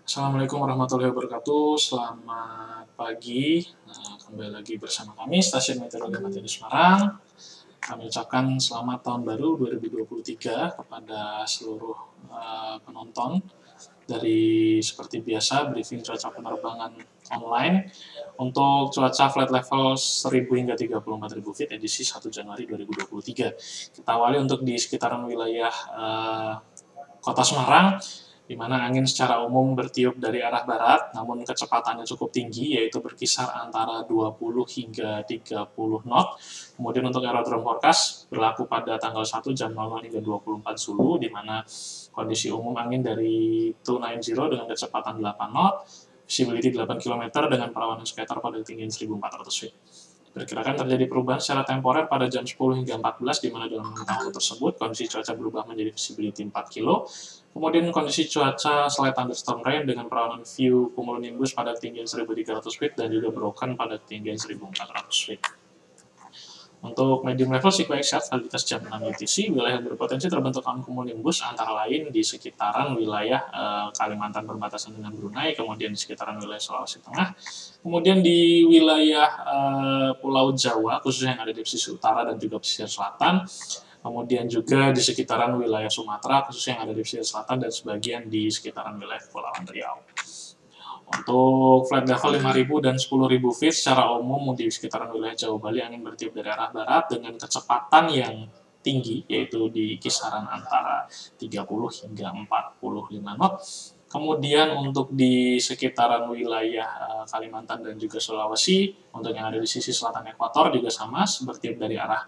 Assalamualaikum warahmatullahi wabarakatuh. Selamat pagi. Kembali lagi bersama kami Stasiun Meteorologi Materi Semarang. Kami ucapkan selamat tahun baru 2023 kepada seluruh penonton. Dari seperti biasa briefing cuaca penerbangan online untuk cuaca flight level 1000 hingga 34.000 feet edisi 1 Januari 2023. Kita awali untuk di sekitaran wilayah Kota Semarang, di mana angin secara umum bertiup dari arah barat, namun kecepatannya cukup tinggi, yaitu berkisar antara 20 hingga 30 knot. Kemudian untuk aerodrome forecast berlaku pada tanggal 1 jam 00 hingga 24 Zulu, di mana kondisi umum angin dari 290 dengan kecepatan 8 knot, visibility 8 km dengan perawanan sekitar pada ketinggian 1400 feet. Diperkirakan terjadi perubahan secara temporer pada jam 10 hingga 14, di mana dalam waktu tersebut kondisi cuaca berubah menjadi visibility 4 kilo. Kemudian kondisi cuaca slight thunderstorm rain dengan perawanan view cumulonimbus pada ketinggian 1300 feet dan juga broken pada ketinggian 1400 feet. Untuk medium level sequence chart validitas jam 6 UTC, wilayah berpotensi terbentuk awan cumulonimbus antara lain di sekitaran wilayah Kalimantan berbatasan dengan Brunei, kemudian di sekitaran wilayah Sulawesi Tengah, kemudian di wilayah Pulau Jawa, khususnya yang ada di pesisir utara dan juga pesisir selatan, kemudian juga di sekitaran wilayah Sumatera, khususnya yang ada di pesisir selatan dan sebagian di sekitaran wilayah Kepulauan Riau. Untuk flight level 5.000 dan 10.000 feet secara umum di sekitaran wilayah Jawa Bali angin bertiup dari arah barat dengan kecepatan yang tinggi, yaitu di kisaran antara 30 hingga 45 knot. Kemudian untuk di sekitaran wilayah Kalimantan dan juga Sulawesi, untuk yang ada di sisi selatan ekuator juga sama, bertiup dari arah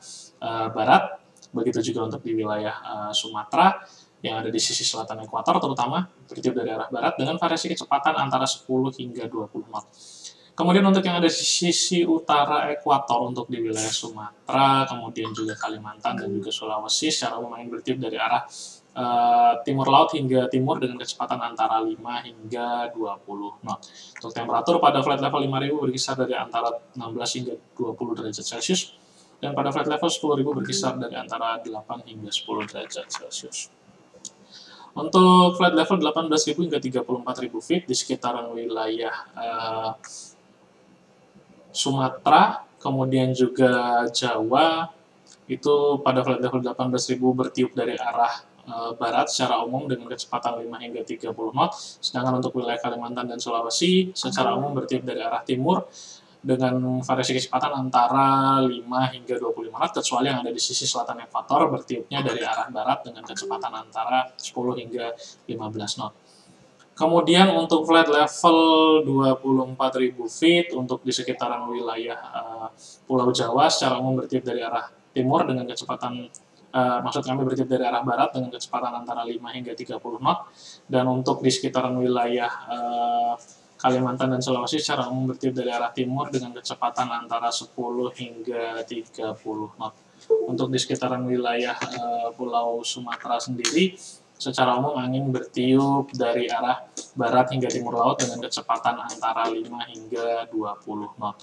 barat. Begitu juga untuk di wilayah Sumatera yang ada di sisi selatan ekuator, terutama bertiup dari arah barat dengan variasi kecepatan antara 10 hingga 20 knot. Kemudian untuk yang ada di sisi utara ekuator untuk di wilayah Sumatera, kemudian juga Kalimantan dan juga Sulawesi secara umum angin bertiup dari arah timur laut hingga timur dengan kecepatan antara 5 hingga 20 knot. Untuk temperatur pada flight level 5.000 berkisar dari antara 16 hingga 20 derajat Celcius, dan pada flight level 10.000 berkisar dari antara 8 hingga 10 derajat Celcius. Untuk flight level 18.000 hingga 34.000 feet di sekitaran wilayah Sumatera, kemudian juga Jawa, itu pada flight level 18.000 bertiup dari arah barat secara umum dengan kecepatan 5 hingga 30 knot, sedangkan untuk wilayah Kalimantan dan Sulawesi secara umum bertiup dari arah timur dengan variasi kecepatan antara 5 hingga 25 knot, kecuali yang ada di sisi selatan ekuator bertiupnya dari arah barat dengan kecepatan antara 10 hingga 15 knot. Kemudian untuk flight level 24.000 feet untuk di sekitaran wilayah Pulau Jawa secara umum bertiup dari arah timur dengan kecepatan maksud kami bertiup dari arah barat dengan kecepatan antara 5 hingga 30 knot, dan untuk di sekitaran wilayah Kalimantan dan Sulawesi secara umum bertiup dari arah timur dengan kecepatan antara 10 hingga 30 knot. Untuk di sekitaran wilayah Pulau Sumatera sendiri, secara umum angin bertiup dari arah barat hingga timur laut dengan kecepatan antara 5 hingga 20 knot.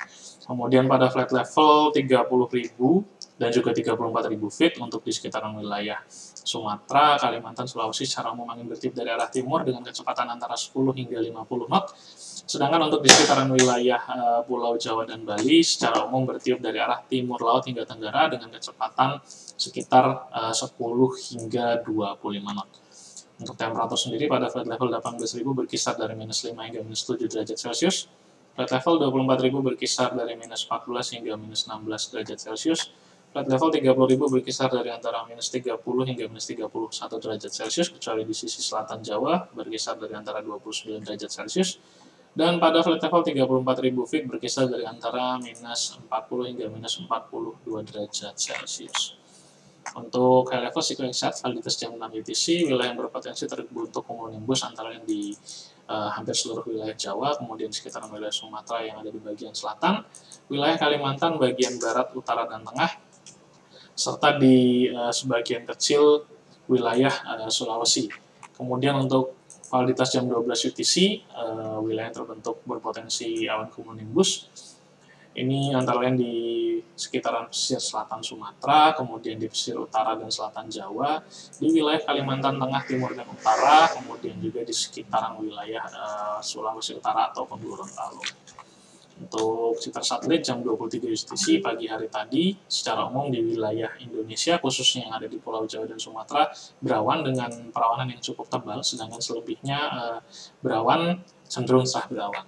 Kemudian pada flight level 30.000 dan juga 34.000 feet untuk di sekitaran wilayah Sumatera, Kalimantan, Sulawesi secara umum angin bertiup dari arah timur dengan kecepatan antara 10 hingga 50 knot. Sedangkan untuk di sekitaran wilayah Pulau Jawa dan Bali secara umum bertiup dari arah timur laut hingga tenggara dengan kecepatan sekitar 10 hingga 25 knot. Untuk temperatur sendiri pada flight level 18.000 berkisar dari minus 5 hingga minus 7 derajat Celcius. Flight level 24.000 berkisar dari minus 14 hingga minus 16 derajat Celcius. Flight level 30.000 berkisar dari antara minus 30 hingga minus 31 derajat Celcius, kecuali di sisi selatan Jawa berkisar dari antara 29 derajat Celcius. Dan pada flight level 34.000 feet berkisar dari antara minus 40 hingga minus 42 derajat Celcius. Untuk high level sequence chart validitas jam 6 UTC, wilayah yang berpotensi terbentuk cumulonimbus antara yang di hampir seluruh wilayah Jawa, kemudian sekitaran wilayah Sumatera yang ada di bagian selatan, wilayah Kalimantan bagian barat, utara, dan tengah, serta di sebagian kecil wilayah Sulawesi. Kemudian untuk validitas jam 12 UTC, wilayah yang terbentuk berpotensi awan cumulonimbus Ini antara lain di sekitaran pesisir selatan Sumatera, kemudian di pesisir utara dan selatan Jawa, di wilayah Kalimantan Tengah, Timur, dan Utara, kemudian juga di sekitaran wilayah Sulawesi Utara ataupun Gorontalo. Untuk sekitar satelit jam 23 UTC pagi hari tadi, secara umum di wilayah Indonesia, khususnya yang ada di Pulau Jawa dan Sumatera, berawan dengan perawanan yang cukup tebal, sedangkan selebihnya berawan cenderung cerah berawan.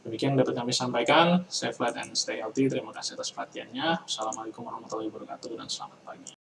Demikian dapat kami sampaikan. Stay flat and stay healthy. Terima kasih atas perhatiannya. Assalamualaikum warahmatullahi wabarakatuh dan selamat pagi.